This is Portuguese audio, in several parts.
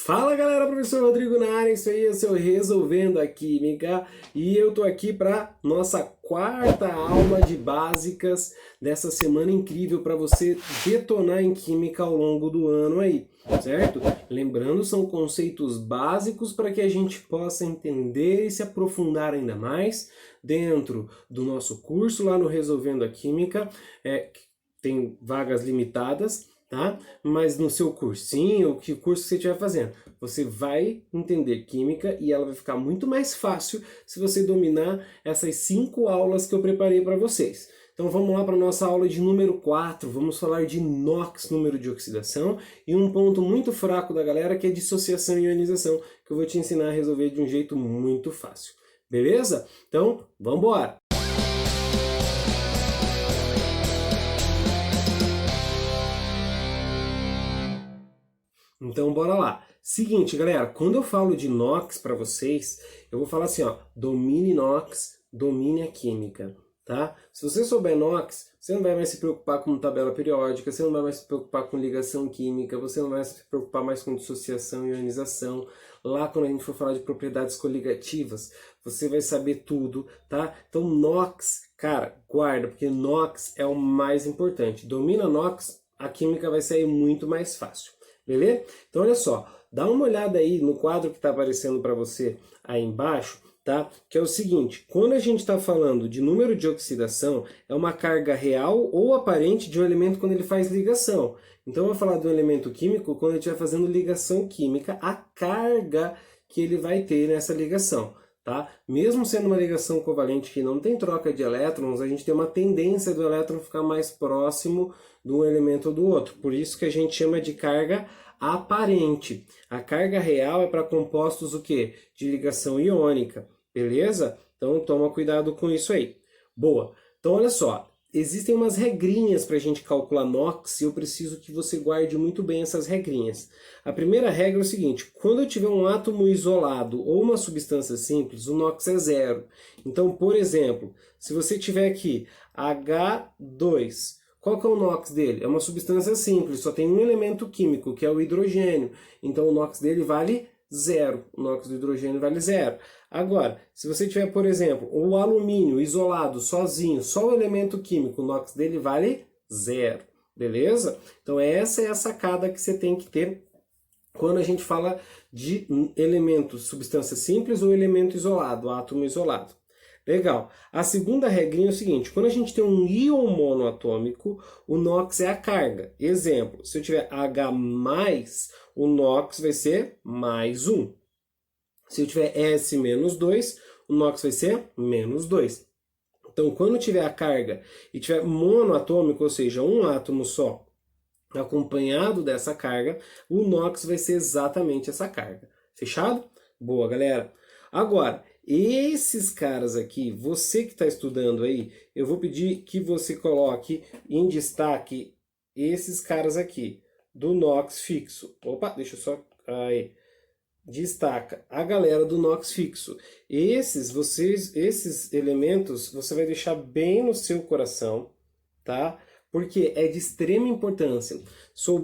Fala galera, professor Rodrigo na área, isso aí é o seu Resolvendo a Química e eu tô aqui para nossa quarta aula de básicas dessa semana incrível para você detonar em Química ao longo do ano aí, certo? Lembrando, são conceitos básicos para que a gente possa entender e se aprofundar ainda mais dentro do nosso curso lá no Resolvendo a Química, tem vagas limitadas, tá? Mas no seu cursinho, que curso que você estiver fazendo, você vai entender química e ela vai ficar muito mais fácil se você dominar essas 5 aulas que eu preparei para vocês. Então vamos lá para a nossa aula de número 4, vamos falar de NOx, número de oxidação, e um ponto muito fraco da galera que é dissociação e ionização, que eu vou te ensinar a resolver de um jeito muito fácil. Beleza? Então, vamos embora! Então, bora lá. Seguinte, galera, quando eu falo de NOx para vocês, eu vou falar assim, ó, domine NOx, domine a química, tá? Se você souber NOx, você não vai mais se preocupar com tabela periódica, você não vai mais se preocupar com ligação química, você não vai se preocupar mais com dissociação e ionização. Lá, quando a gente for falar de propriedades coligativas, você vai saber tudo, tá? Então, NOx, cara, guarda, porque NOx é o mais importante. Domina NOx, a química vai sair muito mais fácil. Beleza? Então olha só, dá uma olhada aí no quadro que está aparecendo para você aí embaixo, tá? Que é o seguinte, quando a gente está falando de número de oxidação, é uma carga real ou aparente de um elemento quando ele faz ligação. Então eu vou falar de um elemento químico quando ele estiver fazendo ligação química, a carga que ele vai ter nessa ligação. Tá? Mesmo sendo uma ligação covalente que não tem troca de elétrons, a gente tem uma tendência do elétron ficar mais próximo de um elemento ou do outro. Por isso que a gente chama de carga aparente. A carga real é para compostos o quê? De ligação iônica, beleza? Então toma cuidado com isso aí. Boa. Então olha só, existem umas regrinhas para a gente calcular NOx e eu preciso que você guarde muito bem essas regrinhas. A primeira regra é o seguinte, quando eu tiver um átomo isolado ou uma substância simples, o NOx é zero. Então, por exemplo, se você tiver aqui H2, qual que é o NOx dele? É uma substância simples, só tem um elemento químico, que é o hidrogênio. Então o NOx dele vale zero. O NOx do hidrogênio vale zero. Agora, se você tiver, por exemplo, o alumínio isolado, sozinho, só o elemento químico, o NOx dele vale zero. Beleza? Então essa é a sacada que você tem que ter quando a gente fala de elemento, substância simples ou elemento isolado, átomo isolado. Legal. A segunda regrinha é o seguinte, quando a gente tem um íon monoatômico, o NOx é a carga. Exemplo, se eu tiver H+, o NOx vai ser mais 1. Se eu tiver S-2, o NOx vai ser menos 2. Então, quando tiver a carga e tiver monoatômico, ou seja, um átomo só, acompanhado dessa carga, o NOx vai ser exatamente essa carga. Fechado? Boa, galera. Agora, esses caras aqui, você que está estudando aí, eu vou pedir que você coloque em destaque esses caras aqui, do NOx fixo. Opa, deixa eu só... Aí. Destaca a galera do NOx fixo. Esses elementos, você vai deixar bem no seu coração, tá? Porque é de extrema importância.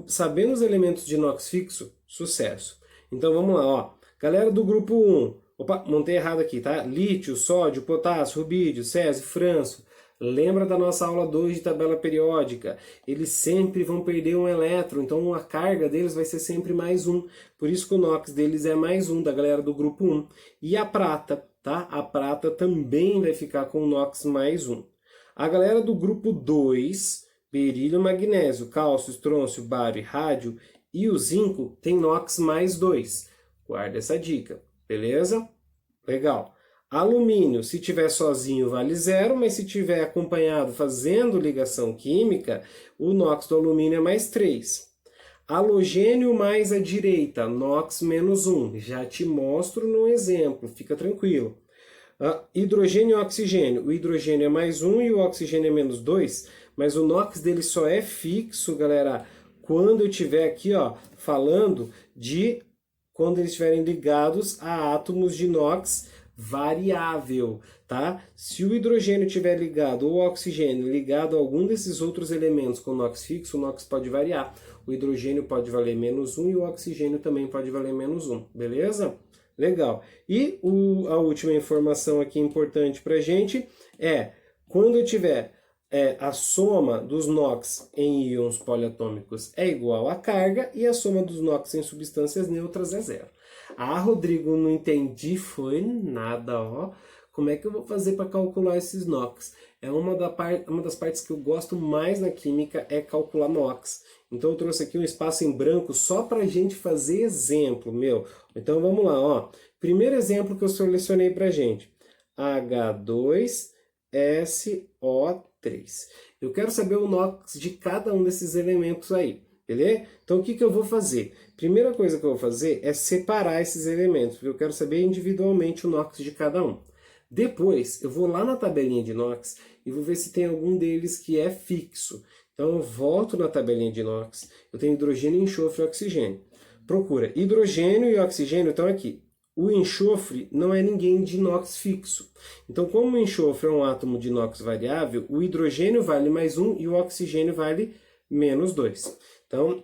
Sabendo os elementos de NOx fixo, sucesso. Então vamos lá, ó. Galera do grupo 1. Opa, montei errado aqui, tá? Lítio, sódio, potássio, rubídio, césio, franço. Lembra da nossa aula 2 de tabela periódica? Eles sempre vão perder um elétron, então a carga deles vai ser sempre mais 1. Por isso que o NOx deles é mais 1, da galera do grupo 1. E a prata, tá? A prata também vai ficar com o NOx mais 1. A galera do grupo 2, berílio, magnésio, cálcio, estrôncio, bário e rádio, e o zinco tem NOx mais 2. Guarda essa dica, beleza? Legal. Alumínio, se tiver sozinho, vale 0, mas se tiver acompanhado fazendo ligação química, o NOx do alumínio é mais 3. Halogênio mais à direita, NOx menos 1. Já te mostro no exemplo, fica tranquilo. Hidrogênio e oxigênio. O hidrogênio é mais 1 e o oxigênio é menos 2, mas o NOx dele só é fixo, galera, quando eu estiver aqui, ó, falando de quando eles estiverem ligados a átomos de NOx variável, tá? Se o hidrogênio estiver ligado ou o oxigênio ligado a algum desses outros elementos com NOx fixo, o NOx pode variar. O hidrogênio pode valer -1 e o oxigênio também pode valer -1, beleza? Legal. E a última informação aqui importante para a gente é, quando eu tiver a soma dos NOx em íons poliatômicos é igual à carga e a soma dos NOx em substâncias neutras é zero. Ah, Rodrigo, não entendi, foi nada, ó. Como é que eu vou fazer para calcular esses NOx? É uma das partes que eu gosto mais na química é calcular NOx. Então eu trouxe aqui um espaço em branco só para a gente fazer exemplo, meu. Então vamos lá, ó. Primeiro exemplo que eu selecionei para a gente. H2SO3. Eu quero saber o NOx de cada um desses elementos aí, beleza? Então o que eu vou fazer? Primeira coisa que eu vou fazer é separar esses elementos, porque eu quero saber individualmente o NOx de cada um. Depois eu vou lá na tabelinha de NOx e vou ver se tem algum deles que é fixo. Então eu volto na tabelinha de NOx, eu tenho hidrogênio, enxofre e oxigênio. Procura, hidrogênio e oxigênio estão aqui. O enxofre não é ninguém de NOx fixo. Então, como o enxofre é um átomo de NOx variável, o hidrogênio vale +1 e o oxigênio vale -2. Então,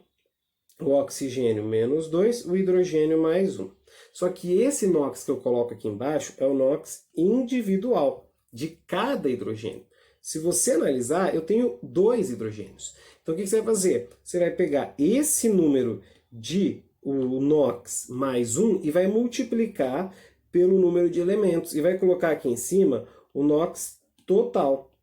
o oxigênio -2, o hidrogênio +1. Só que esse NOx que eu coloco aqui embaixo é o NOx individual de cada hidrogênio. Se você analisar, eu tenho 2 hidrogênios. Então, o que você vai fazer? Você vai pegar esse número de o NOx +1 e vai multiplicar pelo número de elementos e vai colocar aqui em cima o NOx total.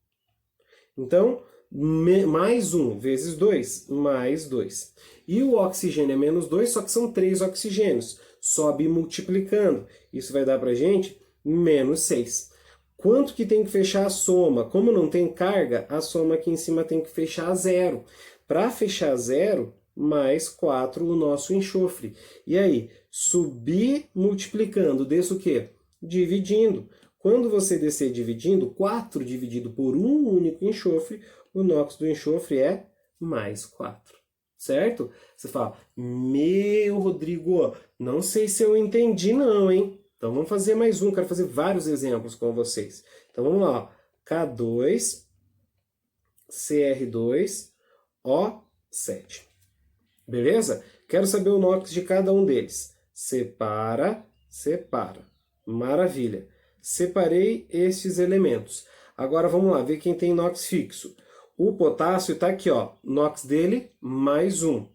Então, +1 vezes 2, +2. E o oxigênio é -2, só que são 3 oxigênios. Sobe multiplicando. Isso vai dar para a gente -6. Quanto que tem que fechar a soma? Como não tem carga, a soma aqui em cima tem que fechar a zero. Para fechar a zero, +4 o nosso enxofre. E aí, subir multiplicando, desce o quê? Dividindo. Quando você descer dividindo, 4 dividido por um único enxofre, o NOx do enxofre é +4. Certo? Você fala, meu Rodrigo, não sei se eu entendi não, hein? Então vamos fazer mais um, quero fazer vários exemplos com vocês. Então vamos lá, ó. K2, Cr2, O7. Beleza? Quero saber o NOx de cada um deles. Separa, separa. Maravilha. Separei estes elementos. Agora vamos lá, ver quem tem NOx fixo. O potássio está aqui, ó. NOx dele, +1.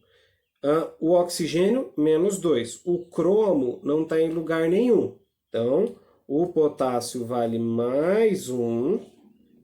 O oxigênio, -2. O cromo não está em lugar nenhum. Então, o potássio vale +1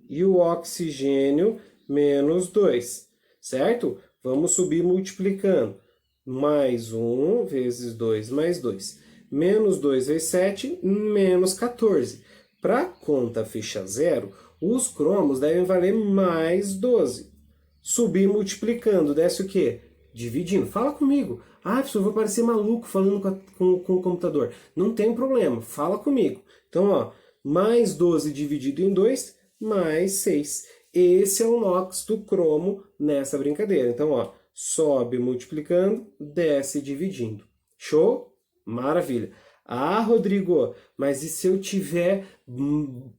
e o oxigênio -2. Certo? Vamos subir multiplicando. +1 vezes 2 mais 2. -2 vezes 7, -14. Para a conta fechar zero, os cromos devem valer +12. Subir multiplicando, desce o quê? Dividindo. Fala comigo. Ah, professor, eu vou parecer maluco falando com o computador. Não tem problema, fala comigo. Então, ó, +12 dividido em 2, +6. Esse é o NOx do cromo nessa brincadeira. Então, ó, sobe multiplicando, desce dividindo. Show? Maravilha. Ah, Rodrigo, mas e se eu tiver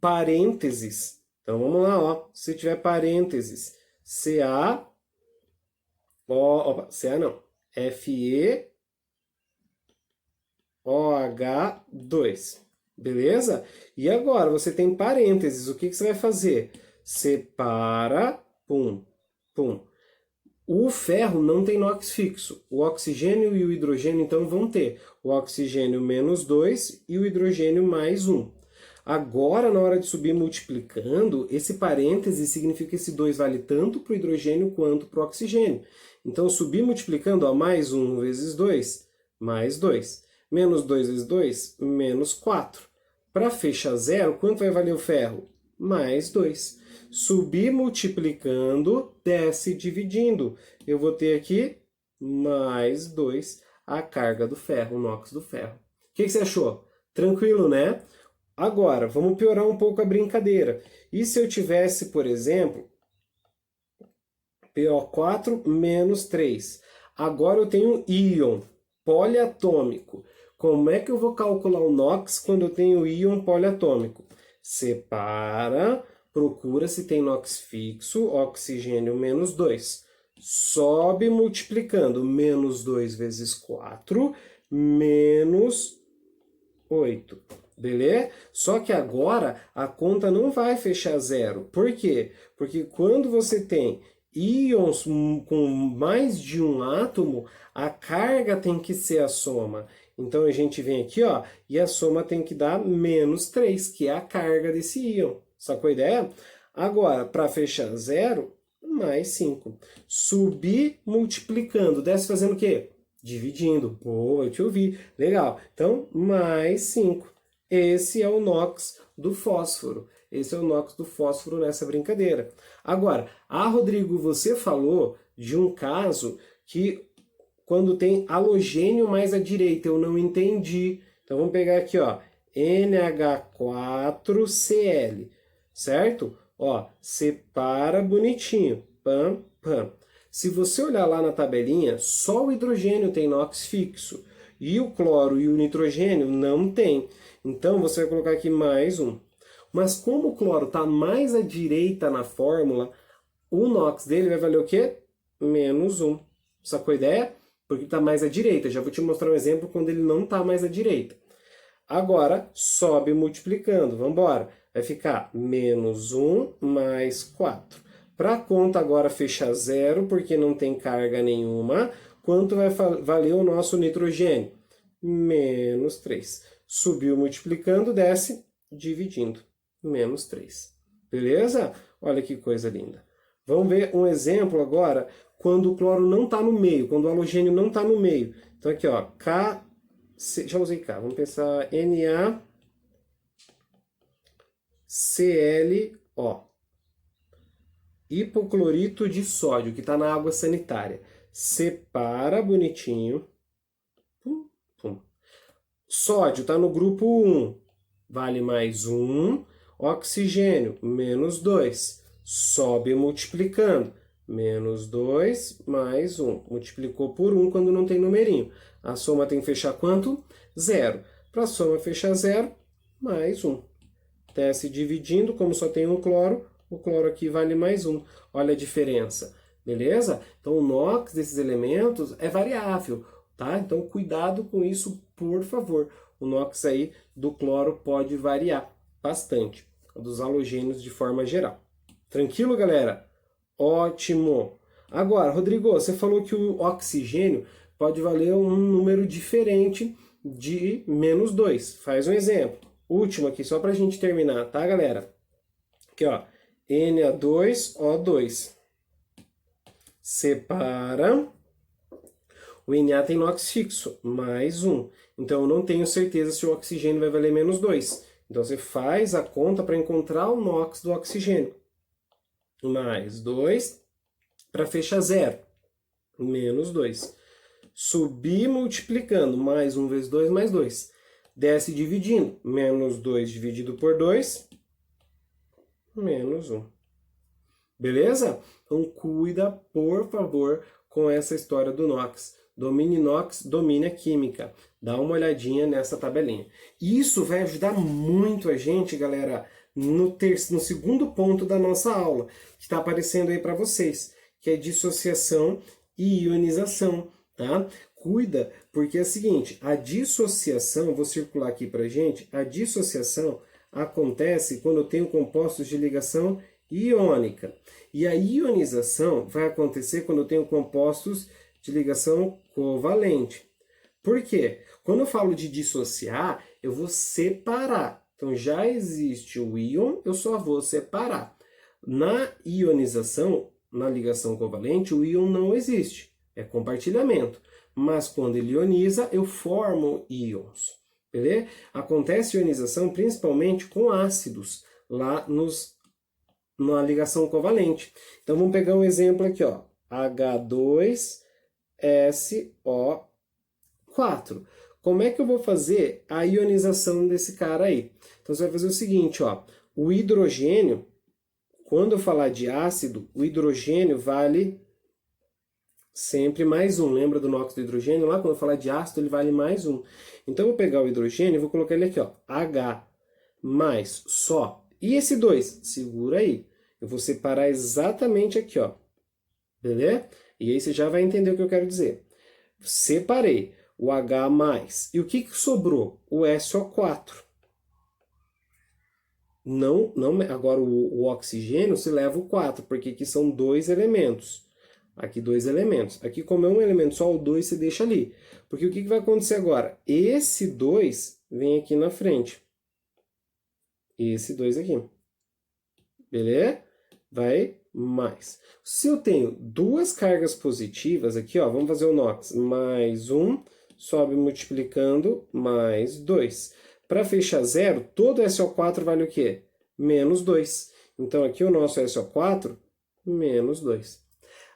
parênteses? Então, vamos lá, ó. Se eu tiver parênteses, Ca, Ca não, FeOH2. Beleza? E agora, você tem parênteses, o que você vai fazer? Separa, pum, pum. O ferro não tem NOx fixo. O oxigênio e o hidrogênio, então, vão ter. O oxigênio -2 e o hidrogênio +1. Agora, na hora de subir multiplicando, esse parêntese significa que esse 2 vale tanto para o hidrogênio quanto para o oxigênio. Então, subir multiplicando, ó, +1 vezes 2, +2. -2 vezes 2, -4. Para fechar zero, quanto vai valer o ferro? +2. Subir multiplicando, desce dividindo. Eu vou ter aqui +2 a carga do ferro, o NOx do ferro. O que você achou? Tranquilo, né? Agora, vamos piorar um pouco a brincadeira. E se eu tivesse, por exemplo, PO4 -3? Agora eu tenho um íon poliatômico. Como é que eu vou calcular o NOx quando eu tenho íon poliatômico? Separa, procura se tem NOx fixo, oxigênio menos 2. Sobe multiplicando, menos 2 vezes 4, menos 8. Beleza? Só que agora a conta não vai fechar zero. Por quê? Porque quando você tem íons com mais de um átomo, a carga tem que ser a soma. Então a gente vem aqui, ó, e a soma tem que dar menos 3, que é a carga desse íon. Sacou a ideia? Agora, para fechar zero, mais 5. Subir multiplicando. Desce fazendo o quê? Dividindo. Boa, eu te ouvi. Legal. Então, mais 5. Esse é o NOx do fósforo. Esse é o NOx do fósforo nessa brincadeira. Agora, Rodrigo, você falou de um caso que quando tem halogênio mais à direita, eu não entendi. Então vamos pegar aqui, ó, NH4Cl, certo? Ó, separa bonitinho. Pam, pam. Se você olhar lá na tabelinha, só o hidrogênio tem NOx fixo. E o cloro e o nitrogênio não tem. Então você vai colocar aqui mais um. Mas como o cloro está mais à direita na fórmula, o NOx dele vai valer o quê? Menos 1. Sacou a ideia? Porque está mais à direita. Já vou te mostrar um exemplo quando ele não está mais à direita. Agora, sobe multiplicando. Vamos embora. Vai ficar menos 1 mais 4. Para a conta agora fechar zero, porque não tem carga nenhuma, quanto vai valer o nosso nitrogênio? Menos 3. Subiu multiplicando, desce dividindo. Menos 3. Beleza? Olha que coisa linda. Vamos ver um exemplo agora quando o cloro não está no meio, quando o halogênio não está no meio. Então aqui, ó, já usei K, vamos pensar NaClO. Hipoclorito de sódio, que está na água sanitária. Separa bonitinho. Pum, pum. Sódio está no grupo 1, vale mais 1. Oxigênio, menos 2. Sobe multiplicando. Menos 2 mais 1. Multiplicou por 1 quando não tem numerinho. A soma tem que fechar quanto? 0. Para a soma fechar 0, mais 1. Desce dividindo, como só tem um cloro, o cloro aqui vale mais 1. Olha a diferença. Beleza? Então o NOx desses elementos é variável, tá? Então cuidado com isso, por favor. O NOx aí do cloro pode variar bastante, dos halogênios de forma geral. Tranquilo, galera? Ótimo! Agora, Rodrigo, você falou que o oxigênio pode valer um número diferente de menos 2. Faz um exemplo. Último aqui, só para a gente terminar, tá, galera? Aqui, ó. Na2O2. Separa. O Na tem NOx fixo, mais 1. Então, eu não tenho certeza se o oxigênio vai valer menos 2. Então, você faz a conta para encontrar o NOx do oxigênio. Mais 2, para fechar 0. Menos 2. Subir multiplicando, mais 1 vezes 2, mais 2. Desce dividindo, menos 2 dividido por 2, menos 1. Beleza? Então cuida, por favor, com essa história do NOx. Domine NOx, domine a química. Dá uma olhadinha nessa tabelinha. Isso vai ajudar muito a gente, galera, no segundo ponto da nossa aula, que está aparecendo aí para vocês, que é dissociação e ionização, tá? Cuida, porque é o seguinte, a dissociação, vou circular aqui para gente, a dissociação acontece quando eu tenho compostos de ligação iônica. E a ionização vai acontecer quando eu tenho compostos de ligação covalente. Por quê? Quando eu falo de dissociar, eu vou separar. Então já existe o íon, eu só vou separar. Na ionização, na ligação covalente, o íon não existe, é compartilhamento. Mas quando ele ioniza, eu formo íons. Beleza? Acontece ionização principalmente com ácidos, lá na ligação covalente. Então vamos pegar um exemplo aqui, ó. H2SO4. Como é que eu vou fazer a ionização desse cara aí? Então você vai fazer o seguinte, ó. O hidrogênio, quando eu falar de ácido, o hidrogênio vale Sempre mais um. Lembra do NOx do hidrogênio? Lá quando eu falar de ácido, ele vale mais um. Então eu vou pegar o hidrogênio e vou colocar ele aqui, ó. H mais só. E esse 2? Segura aí. Eu vou separar exatamente aqui, ó. Beleza? E aí você já vai entender o que eu quero dizer. Separei o H mais. E o que sobrou? O SO4. Não, agora o oxigênio se leva o 4, porque aqui são dois elementos. Aqui dois elementos. Aqui, como é um elemento só, o 2 você deixa ali. Porque o que vai acontecer agora? Esse 2 vem aqui na frente. Esse 2 aqui. Beleza? Vai mais. Se eu tenho duas cargas positivas aqui, ó, vamos fazer o NOx. Mais 1, sobe multiplicando, mais 2. Para fechar zero, todo SO4 vale o quê? Menos 2. Então, aqui o nosso SO4, menos 2.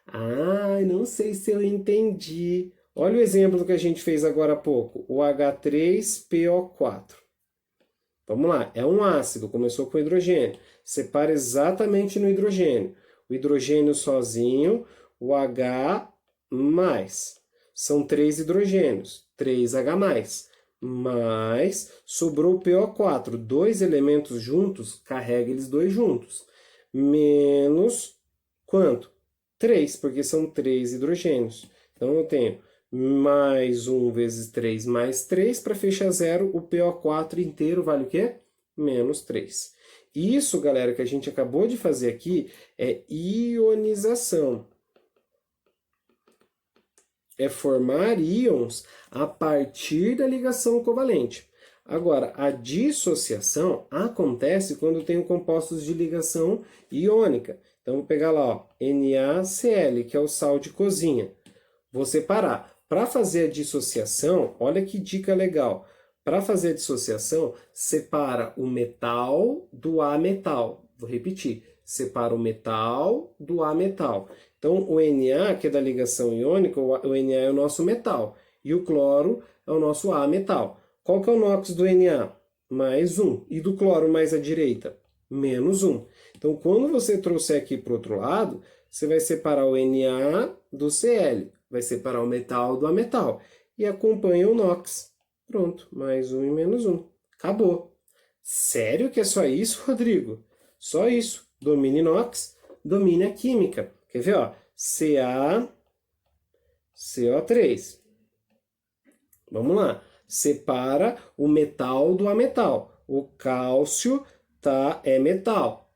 Ah, não sei se eu entendi. Olha o exemplo que a gente fez agora há pouco. O H3PO4. Vamos lá, é um ácido, começou com hidrogênio. Separa exatamente no hidrogênio. O hidrogênio sozinho, o H+. São 3 hidrogênios, 3H+. Mas sobrou o PO4. Dois elementos juntos, carrega eles dois juntos. Menos quanto? 3, porque são 3 hidrogênios. Então eu tenho mais 1 vezes 3 mais 3, para fechar zero, o PO4 inteiro vale o quê? Menos 3. Isso, galera, que a gente acabou de fazer aqui é ionização. É formar íons a partir da ligação covalente. Agora, a dissociação acontece quando tenho compostos de ligação iônica. Então, vou pegar lá, ó, NaCl, que é o sal de cozinha. Vou separar. Para fazer a dissociação, olha que dica legal. Para fazer a dissociação, separa o metal do ametal. Vou repetir. Separa o metal do ametal. Então, o Na, que é da ligação iônica, o Na é o nosso metal. E o cloro é o nosso ametal. Qual que é o NOx do Na? Mais 1. E do cloro mais à direita? Menos 1. Então, quando você trouxer aqui para o outro lado, você vai separar o Na do Cl. Vai separar o metal do ametal. E acompanha o NOx. Pronto, mais 1 e menos 1. Acabou. Sério que é só isso, Rodrigo? Só isso. Domine NOx, domine a química. Quer ver? Ó? CaCO3. Vamos lá. Separa o metal do ametal. O cálcio é metal.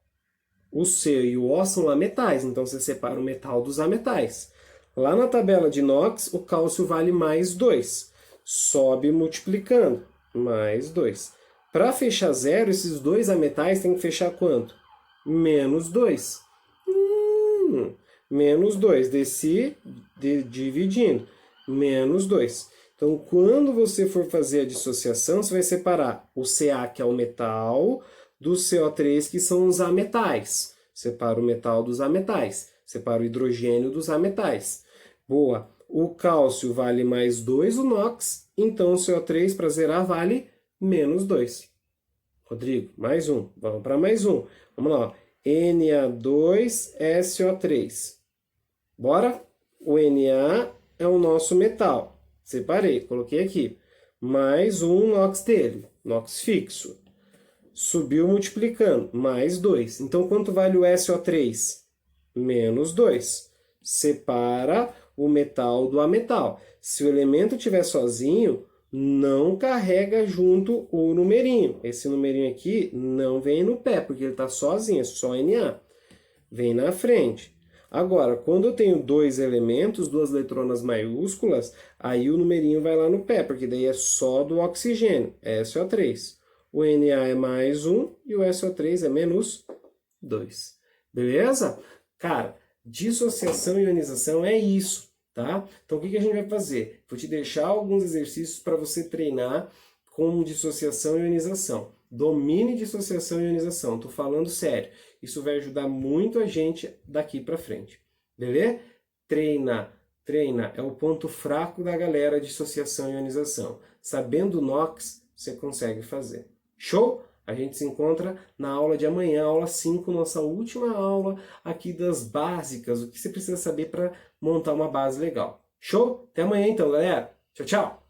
O C e o O são ametais, então você separa o metal dos ametais. Lá na tabela de NOx, o cálcio vale mais 2. Sobe multiplicando, mais 2. Para fechar zero, esses dois ametais têm que fechar quanto? Menos 2. Menos 2. Desci dividindo. Menos 2. Então, quando você for fazer a dissociação, você vai separar o Ca, que é o metal, do CO3, que são os ametais. Separa o metal dos ametais. Separa o hidrogênio dos ametais. Boa. O cálcio vale mais 2, o NOx. Então, o CO3 para zerar vale menos 2. Rodrigo, mais um. Vamos para mais um. Vamos lá. Na2SO3. Bora? O Na é o nosso metal. Separei, coloquei aqui. Mais um NOx dele. NOx fixo. Subiu multiplicando. Mais 2. Então, quanto vale o SO3? Menos 2. Separa o metal do ametal. Se o elemento estiver sozinho, não carrega junto o numerinho. Esse numerinho aqui não vem no pé, porque ele está sozinho, é só Na. Vem na frente. Agora, quando eu tenho dois elementos, duas letronas maiúsculas, aí o numerinho vai lá no pé, porque daí é só do oxigênio, SO3. O Na é mais 1 e o SO3 é menos 2. Beleza? Cara, dissociação e ionização é isso, tá? Então, o que a gente vai fazer? Vou te deixar alguns exercícios para você treinar com dissociação e ionização. Domine dissociação e ionização. Estou falando sério. Isso vai ajudar muito a gente daqui para frente. Beleza? Treina. Treina é o ponto fraco da galera de dissociação e ionização. Sabendo o NOx, você consegue fazer. Show? A gente se encontra na aula de amanhã, aula 5, nossa última aula aqui das básicas, o que você precisa saber para montar uma base legal. Show? Até amanhã então, galera. Tchau, tchau!